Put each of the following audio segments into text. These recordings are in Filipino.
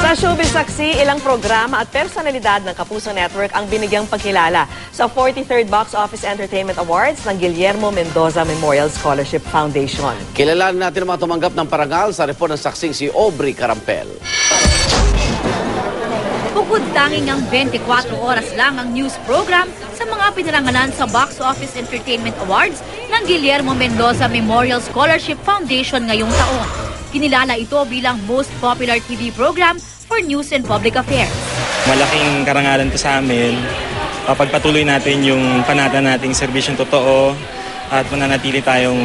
Sa Showbiz Saksi, ilang programa at personalidad ng Kapuso Network ang binigyang pagkilala sa 43rd Box Office Entertainment Awards ng Guillermo Mendoza Memorial Scholarship Foundation. Kilalanin natin ang mga tumanggap ng parangal sa report ng saksing si Aubrey Carampel. Bukod tanging ang 24 oras lang ang news program sa mga pinarangalan sa Box Office Entertainment Awards ng Guillermo Mendoza Memorial Scholarship Foundation ngayong taon. Kinilala ito bilang most popular TV program for news and public affairs. Malaking karangalan to sa amin. Pagpatuloy natin yung panata nating serbisyong totoo at mananatili tayong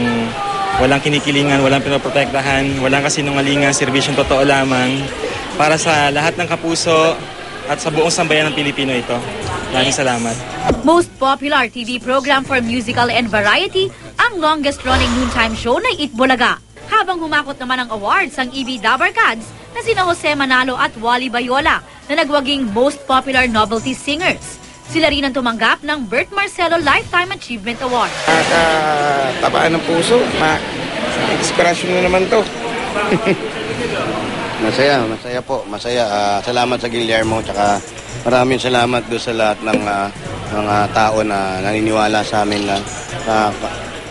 walang kinikilingan, walang pinoprotektahan, walang kasinungalingan, serbisyong totoo lamang para sa lahat ng kapuso at sa buong sambayan ng Pilipino ito. Maraming salamat. Most popular TV program for musical and variety, ang longest-running noontime show na Itbulaga. Habang humakot naman ang awards ang EB Dabarkads na sina Jose Manalo at Wally Bayola na nagwaging most popular novelty singers. Sila rin ang tumanggap ng Bert Marcelo Lifetime Achievement Award. Nakakatabaan ng puso. Inspirasyon na naman to. Masaya po. Masaya. Salamat sa Guillermo. Tsaka maraming salamat doon sa lahat ng mga tao na naniniwala sa amin na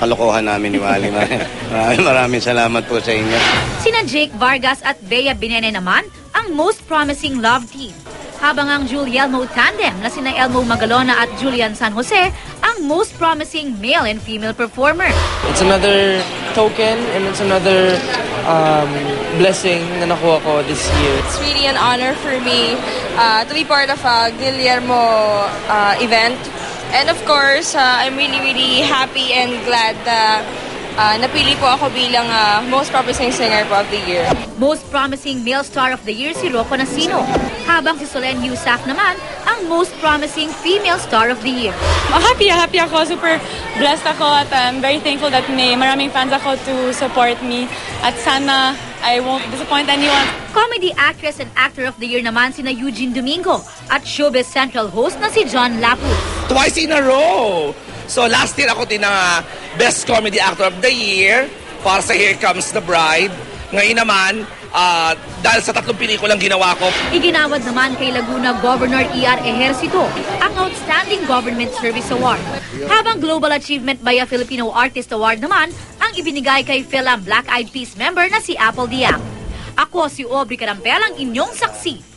kalokohan namin ni Wally. Maraming salamat po sa inyo. Sina Jake Vargas at Bea Binene naman ang most promising love team. Habang ang Julielmo tandem na sina Elmo Magalona at Julian San Jose ang most promising male and female performer. It's another token and it's another blessing na nakuha ko this year. It's really an honor for me to be part of a Guillermo event. And of course, I'm really happy and glad na napili po ako bilang most promising singer po of the year. Most promising male star of the year si Rocco Nasino. Habang si Solen Yusak naman ang most promising female star of the year. Happy ako. Super blessed ako at I'm very thankful that may maraming fans ako to support me. At sana I won't disappoint anyone. Comedy actress and actor of the year naman sina Eugene Domingo at Showbiz Central host na si John Lapus. Twice in a row! So last year ako din ang Best Comedy Actor of the Year para sa Here Comes the Bride. Ngayon naman, dahil sa 3 pelikulang ginawa ko. Iginawad naman kay Laguna Governor E.R. Ejercito ang Outstanding Government Service Award. Habang Global Achievement by a Filipino Artist Award naman ang ibinigay kay Philam Black Eyed Peas member na si Apple Diab. Ako si Aubrey Carampel, ang inyong saksi